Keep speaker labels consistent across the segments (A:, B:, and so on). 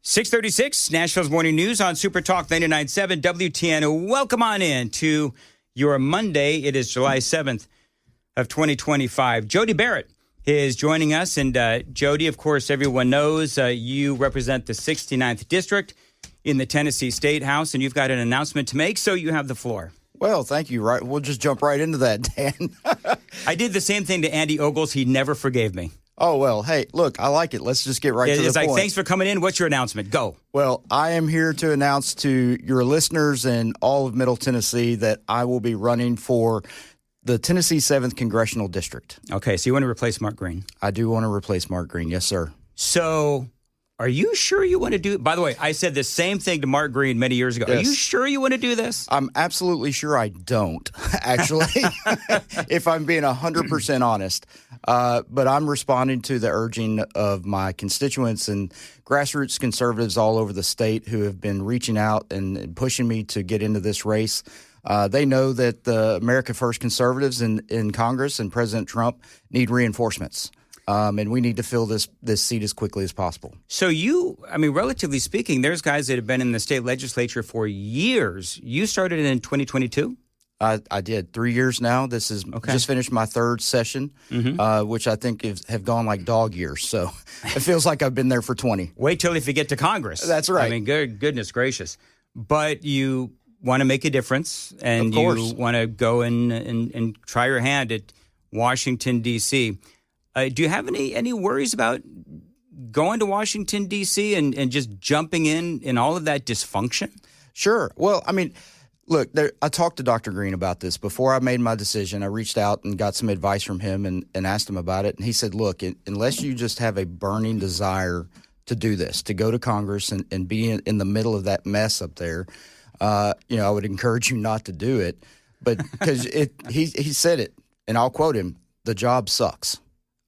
A: 636, Nashville's Morning News on Super Talk 99.7 WTN. Welcome on in to your Monday. It is July 7th of 2025. Jody Barrett is joining us. And Jody, of course, everyone knows you represent the 69th District in the Tennessee State House, and you've got an announcement to make, so you have the floor.
B: Well, thank you. Right, we'll just jump right into that, Dan.
A: I did the same thing to Andy Ogles. He never forgave me.
B: Oh, well, hey, look, I like it. Let's just get right to the point.
A: It's like, thanks for coming in. What's your announcement? Go.
B: Well, I am here to announce to your listeners and all of Middle Tennessee that I will be running for the Tennessee 7th Congressional District.
A: Okay, so you want to replace Mark Green?
B: I do want to replace Mark Green, yes, sir.
A: So are you sure you want to do it? By the way, I said the same thing to Mark Green many years ago.
B: Yes.
A: Are you sure you want to do this?
B: I'm absolutely sure I don't, actually, if I'm being 100% honest. But I'm responding to the urging of my constituents and grassroots conservatives all over the state who have been reaching out and pushing me to get into this race. They know that the America First conservatives in Congress and President Trump need reinforcements. And we need to fill this seat as quickly as possible.
A: So relatively speaking, there's guys that have been in the state legislature for years. You started in 2022?
B: I did 3 years now. This is just finished my third session, which I think have gone like dog years. So it feels like I've been there for 20.
A: Wait till if you get to Congress.
B: That's right.
A: I mean, goodness gracious. But you want to make a difference, and you want to go and try your hand at Washington, D.C. Do you have any worries about going to Washington, D.C. and just jumping in all of that dysfunction?
B: Sure. Well, I mean, look, I talked to Dr. Green about this. Before I made my decision, I reached out and got some advice from him and asked him about it. And he said, look, unless you just have a burning desire to do this, to go to Congress and be in the middle of that mess up there, I would encourage you not to do it. But because he said it, and I'll quote him, the job sucks.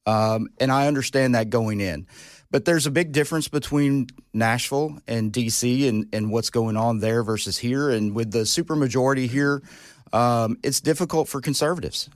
B: And I understand that going in. But there's a big difference between Nashville and D.C. and what's going on there versus here. And with the supermajority here, it's difficult for conservatives.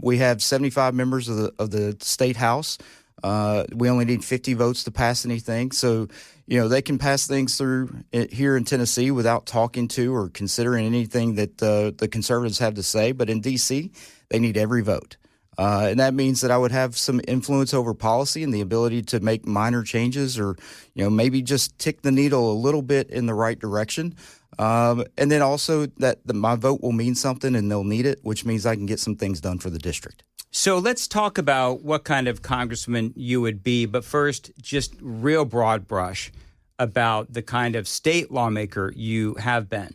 B: We have 75 members of the state house. We only need 50 votes to pass anything. So, they can pass things through here in Tennessee without talking to or considering anything that the conservatives have to say. But in D.C., they need every vote. And that means that I would have some influence over policy and the ability to make minor changes or, maybe just tick the needle a little bit in the right direction. And then also that my vote will mean something and they'll need it, which means I can get some things done for the district.
A: So let's talk about what kind of congressman you would be. But first, just real broad brush about the kind of state lawmaker you have been.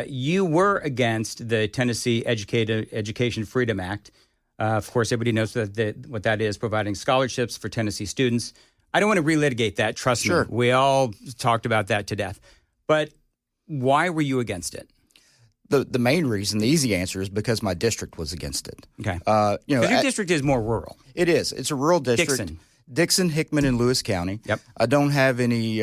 A: You were against the Tennessee Education Freedom Act. Of course, everybody knows what that is, providing scholarships for Tennessee students. I don't want to relitigate that. Trust me. We all talked about that to death. But why were you against it?
B: The main reason, the easy answer, is because my district was against it.
A: Okay. Because your district is more rural.
B: It is. It's a rural district. Dixon, Hickman, and Lewis County. Yep. I don't have any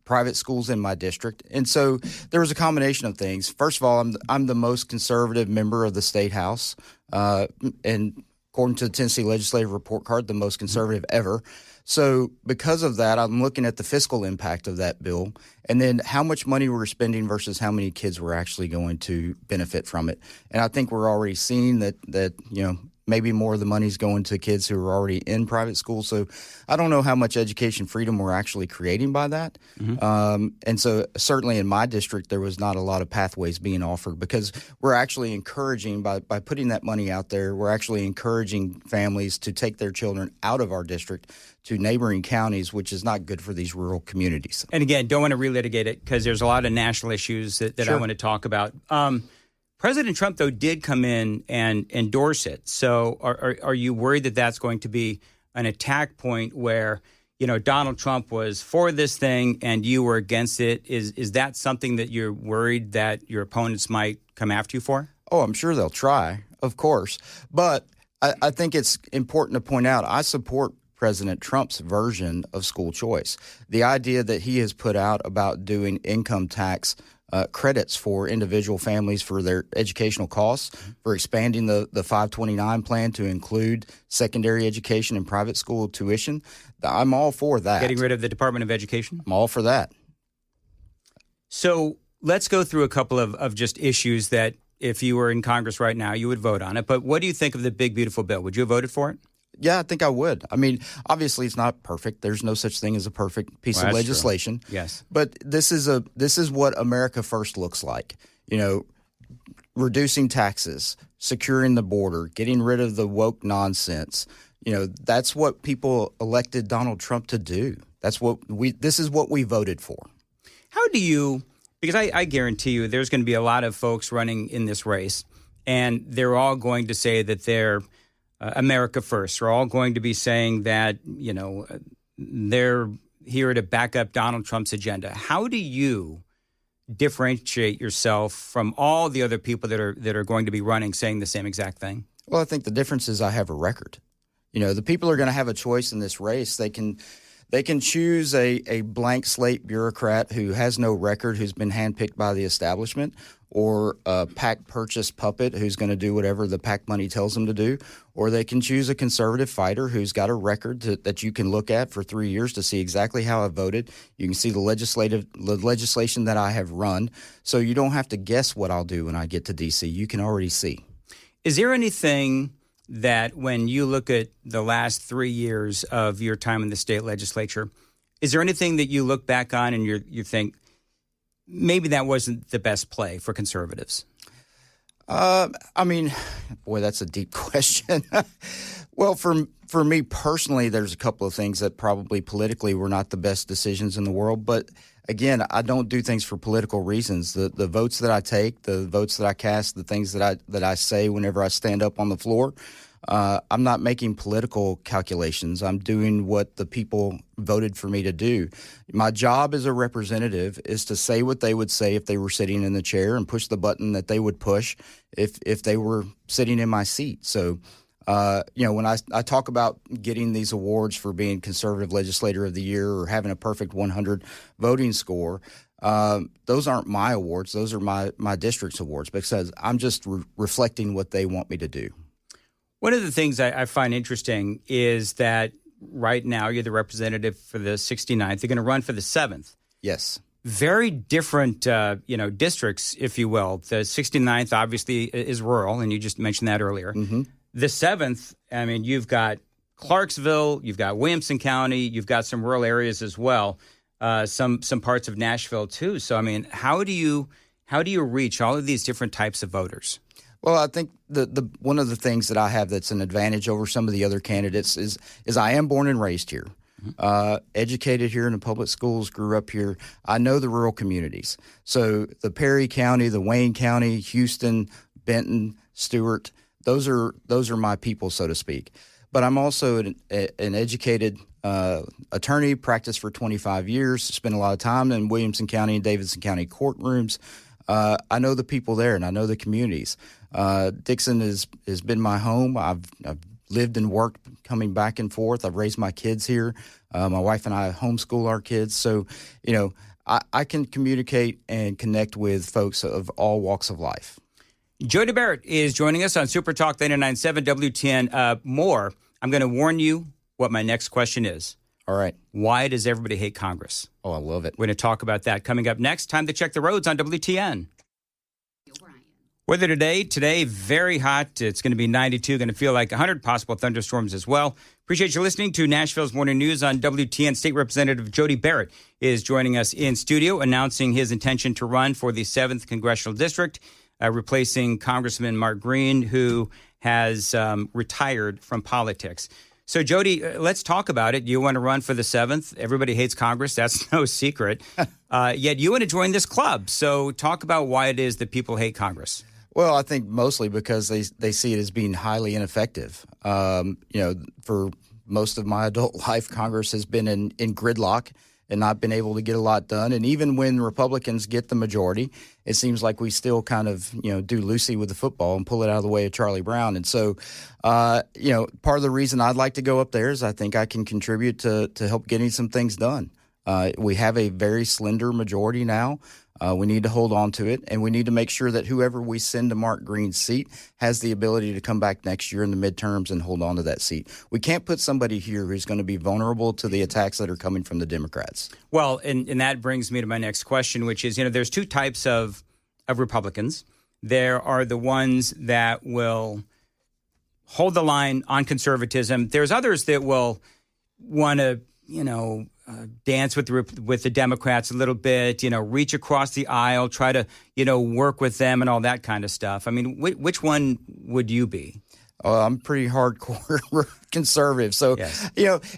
B: private schools in my district. And so there was a combination of things. First of all, I'm the most conservative member of the state house. And according to the Tennessee Legislative Report Card, the most conservative ever. So because of that, I'm looking at the fiscal impact of that bill and then how much money we're spending versus how many kids we're actually going to benefit from it. And I think we're already seeing that maybe more of the money's going to kids who are already in private school. So I don't know how much education freedom we're actually creating by that. And so certainly in my district, there was not a lot of pathways being offered because we're actually encouraging, by putting that money out there, we're actually encouraging families to take their children out of our district to neighboring counties, which is not good for these rural communities.
A: And again, don't want to relitigate it because there's a lot of national issues that I want to talk about. President Trump, though, did come in and endorse it. So are you worried that that's going to be an attack point where, Donald Trump was for this thing and you were against it? Is that something that you're worried that your opponents might come after you for?
B: Oh, I'm sure they'll try, of course. But I think it's important to point out I support President Trump's version of school choice. The idea that he has put out about doing income tax credits for individual families for their educational costs, for expanding the 529 plan to include secondary education and private school tuition. I'm all for that.
A: Getting rid of the Department of Education?
B: I'm all for that.
A: So let's go through a couple of just issues that if you were in Congress right now, you would vote on it. But what do you think of the big, beautiful bill? Would you have voted for it?
B: Yeah, I think I would. I mean, obviously, it's not perfect. There's no such thing as a perfect piece of legislation.
A: True. Yes,
B: but this is what America First looks like. You know, reducing taxes, securing the border, getting rid of the woke nonsense. You know, that's what people elected Donald Trump to do. This is what we voted for.
A: How do you? Because I guarantee you, there's going to be a lot of folks running in this race, and they're all going to say that they're America First. They're all going to be saying that, you know, they're here to back up Donald Trump's agenda. How do you differentiate yourself from all the other people that are going to be running saying the same exact thing?
B: Well, I think the difference is I have a record. You know, the people are going to have a choice in this race. They can choose a blank slate bureaucrat who has no record, who's been handpicked by the establishment, or a PAC purchase puppet who's going to do whatever the PAC money tells them to do, or they can choose a conservative fighter who's got a record that you can look at for 3 years to see exactly how I voted. You can see the legislation that I have run, so you don't have to guess what I'll do when I get to D.C. You can already see. Is
A: there anything that when you look at the last 3 years of your time in the state legislature, is there anything that you look back on and you think, maybe that wasn't the best play for conservatives?
B: I mean, boy, that's a deep question. Well, for me personally, there's a couple of things that probably politically were not the best decisions in the world. But again, I don't do things for political reasons. The votes that I take, the votes that I cast, the things that I say whenever I stand up on the floor, I'm not making political calculations. I'm doing what the people voted for me to do. My job as a representative is to say what they would say if they were sitting in the chair and push the button that they would push if they were sitting in my seat. So, you know, when I talk about getting these awards for being Conservative Legislator of the Year or having a perfect 100 voting score, those aren't my awards. Those are my district's awards because I'm just reflecting what they want me to do.
A: One of the things I find interesting is that right now you're the representative for the 69th. You're going to run for the 7th.
B: Yes.
A: Very different, districts, if you will. The 69th obviously is rural, and you just mentioned that earlier. Mm-hmm. The 7th, I mean, you've got Clarksville, you've got Williamson County, you've got some rural areas as well, some parts of Nashville too. So, I mean, how do you reach all of these different types of voters?
B: Well, I think the one of the things that I have that's an advantage over some of the other candidates is I am born and raised here, educated here in the public schools, grew up here. I know the rural communities. So the Perry County, the Wayne County, Houston, Benton, Stewart, those are my people, so to speak. But I'm also an educated attorney, practiced for 25 years, spent a lot of time in Williamson County and Davidson County courtrooms. I know the people there, and I know the communities. Dixon has been my home. I've lived and worked coming back and forth. I've raised my kids here. My wife and I homeschool our kids. So, you know, I can communicate and connect with folks of all walks of life.
A: Jody Barrett is joining us on Super Talk 99.7 WTN. More. I'm going to warn you what my next question is.
B: All right.
A: Why does everybody hate Congress?
B: Oh, I love it.
A: We're going to talk about that coming up next. Time to check the roads on WTN. Weather today, very hot. It's going to be 92, going to feel like 100, possible thunderstorms as well. Appreciate you listening to Nashville's Morning News on WTN. State Representative Jody Barrett is joining us in studio, announcing his intention to run for the 7th Congressional District, replacing Congressman Mark Green, who has retired from politics. So, Jody, let's talk about it. You want to run for the 7th. Everybody hates Congress. That's no secret. Yet you want to join this club. So talk about why it is that people hate Congress.
B: Well, I think mostly because they see it as being highly ineffective. You know, for most of my adult life, Congress has been in gridlock, and not been able to get a lot done. And even when Republicans get the majority, it seems like we still kind of, do Lucy with the football and pull it out of the way of Charlie Brown. And so, part of the reason I'd like to go up there is I think I can contribute to help getting some things done. We have a very slender majority now. We need to hold on to it, and we need to make sure that whoever we send to Mark Green's seat has the ability to come back next year in the midterms and hold on to that seat. We can't put somebody here who's going to be vulnerable to the attacks that are coming from the Democrats.
A: Well, and that brings me to my next question, which is, there's two types of Republicans. There are the ones that will hold the line on conservatism. There's others that will want to, dance with the Democrats a little bit, reach across the aisle, try to, work with them and all that kind of stuff. I mean, which one would you be?
B: I'm pretty hardcore conservative. So,
A: yes.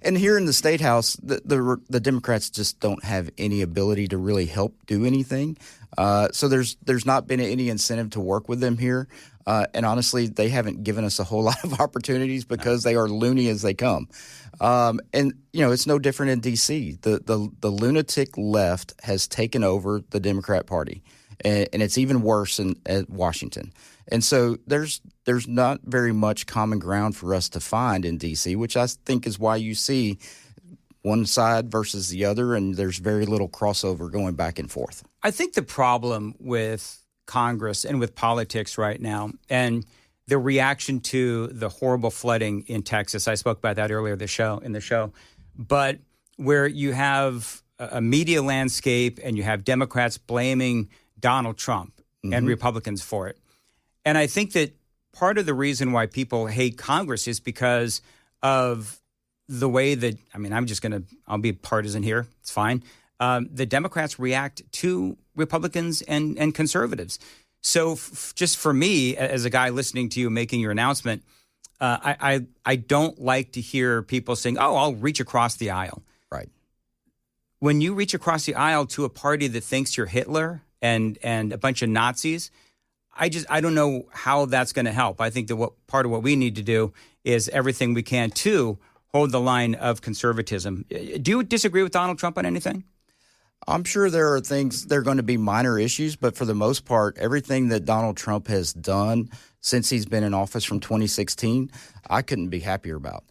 B: And here in the State House, the Democrats just don't have any ability to really help do anything. So there's not been any incentive to work with them here. And honestly, they haven't given us a whole lot of opportunities because they are loony as they come. And it's no different in D.C. The lunatic left has taken over the Democrat Party, and it's even worse at Washington. And so there's not very much common ground for us to find in D.C., which I think is why you see one side versus the other, and there's very little crossover going back and forth.
A: I think the problem with Congress and with politics right now, and the reaction to the horrible flooding in Texas, I spoke about that earlier in the show, but where you have a media landscape and you have Democrats blaming Donald Trump and Republicans for it. And I think that part of the reason why people hate Congress is because of the way that, I'll be partisan here. It's fine. The Democrats react to Republicans and conservatives. So just for me, as a guy listening to you making your announcement, I don't like to hear people saying, oh, I'll reach across the aisle.
B: Right. When
A: you reach across the aisle to a party that thinks you're Hitler and a bunch of Nazis, I don't know how that's going to help. I think that part of what we need to do is everything we can to hold the line of conservatism. Do you disagree with Donald Trump on anything?
B: I'm sure there are going to be minor issues, but for the most part, everything that Donald Trump has done since he's been in office from 2016, I couldn't be happier about.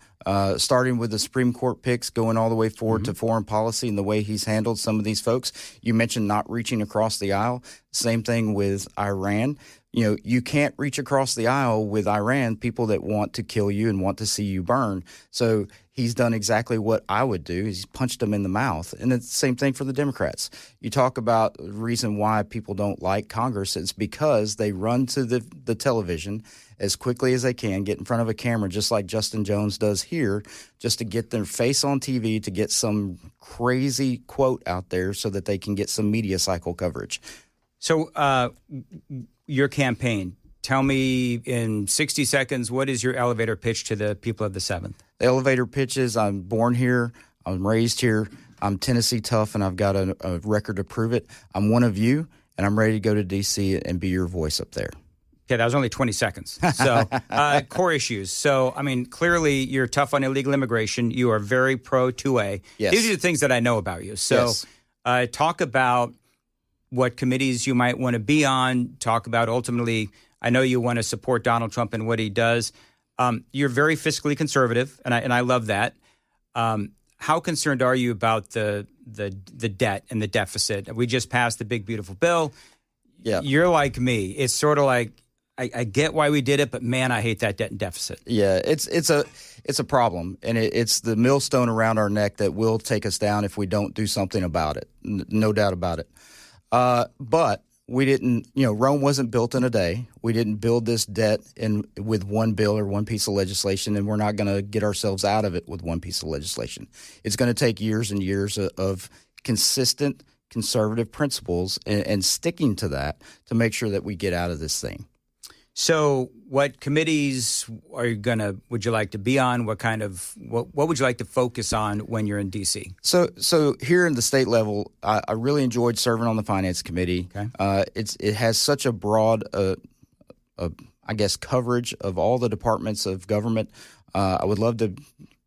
B: Starting with the Supreme Court picks, going all the way forward to foreign policy and the way he's handled some of these folks. You mentioned not reaching across the aisle. Same thing with Iran. You can't reach across the aisle with Iran, people that want to kill you and want to see you burn. So he's done exactly what I would do. He's punched them in the mouth. And it's the same thing for the Democrats. You talk about the reason why people don't like Congress. It's because they run to the television as quickly as they can, get in front of a camera, just like Justin Jones does here, just to get their face on TV, to get some crazy quote out there so that they can get some media cycle coverage.
A: So your campaign, tell me in 60 seconds, what is your elevator pitch to the people of the 7th?
B: The elevator pitch is I'm born here, I'm raised here, I'm Tennessee tough, and I've got a record to prove it. I'm one of you, and I'm ready to go to D.C. and be your voice up there.
A: Okay, that was only 20 seconds. So core issues. So, clearly you're tough on illegal immigration. You are very pro 2A.
B: Yes.
A: These are the things that I know about you. So
B: yes.
A: Talk about what committees you might want to be on. Talk about ultimately, I know you want to support Donald Trump and what he does. You're very fiscally conservative, and I love that. How concerned are you about the debt and the deficit? We just passed the big, beautiful bill.
B: Yeah.
A: You're like me. It's sort of like, I get why we did it, but man, I hate that debt and deficit.
B: Yeah, it's a problem, and it's the millstone around our neck that will take us down if we don't do something about it. No doubt about it. But we didn't, Rome wasn't built in a day. We didn't build this debt with one bill or one piece of legislation, and we're not going to get ourselves out of it with one piece of legislation. It's going to take years and years of consistent conservative principles and sticking to that to make sure that we get out of this thing.
A: So what committees would you like to be on? What would you like to focus on when you're in D.C.?
B: So here in the state level, I really enjoyed serving on the Finance Committee.
A: Okay.
B: It has such a broad, coverage of all the departments of government. I would love to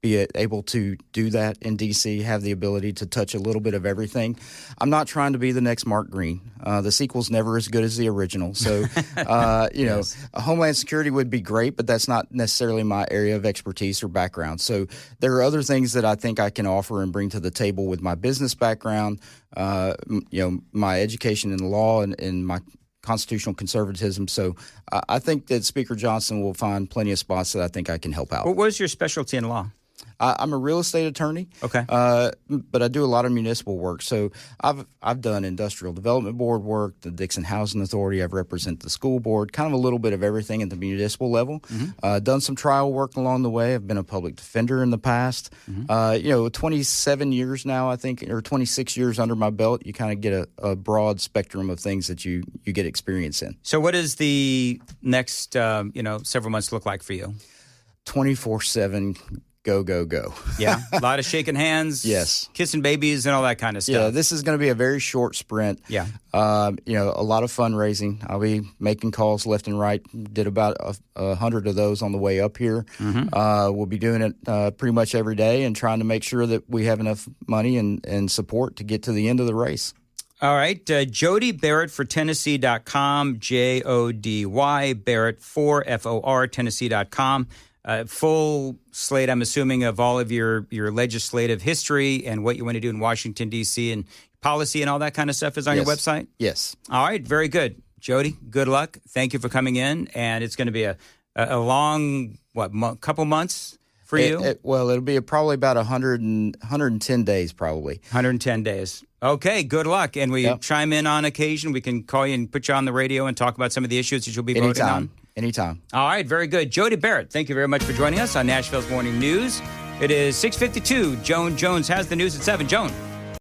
B: be able to do that in D.C., have the ability to touch a little bit of everything. I'm not trying to be the next Mark Green. The sequel's never as good as the original. So, yes. Homeland Security would be great, but that's not necessarily my area of expertise or background. So there are other things that I think I can offer and bring to the table with my business background, my education in law and my constitutional conservatism. So I think that Speaker Johnson will find plenty of spots that I think I can help out.
A: What was your specialty in law?
B: I'm a real estate attorney.
A: Okay.
B: But I do a lot of municipal work. So I've done industrial development board work, the Dixon Housing Authority. I've represented the school board, kind of a little bit of everything at the municipal level. Mm-hmm. Done some trial work along the way. I've been a public defender in the past. Mm-hmm. 27 years now, I think, or 26 years under my belt, you kind of get a broad spectrum of things that you get experience in.
A: So what does the next, several months look like for you?
B: 24/7. Go, go, go.
A: Yeah, a lot of shaking hands.
B: Yes.
A: Kissing babies and all that kind of stuff.
B: Yeah, this is going to be a very short sprint.
A: Yeah.
B: A lot of fundraising. I'll be making calls left and right. Did about 100 of those on the way up here. Mm-hmm. We'll be doing it pretty much every day and trying to make sure that we have enough money and support to get to the end of the race.
A: All right. Jody Barrett for Tennessee.com, Jody Barrett for FOR, Tennessee.com. Full slate, I'm assuming, of all of your legislative history and what you want to do in Washington, D.C. and policy and all that kind of stuff is on your website?
B: Yes.
A: All right. Very good. Jody, good luck. Thank you for coming in. And it's going to be a long, couple months for you?
B: It'll be probably about 110 days probably.
A: 110 days. Okay, good luck. And we chime in on occasion. We can call you and put you on the radio and talk about some of the issues that you'll be voting on.
B: Anytime.
A: All right, very good. Jody Barrett, thank you very much for joining us on Nashville's Morning News. It is 6:52. Joan Jones has the news at 7. Joan.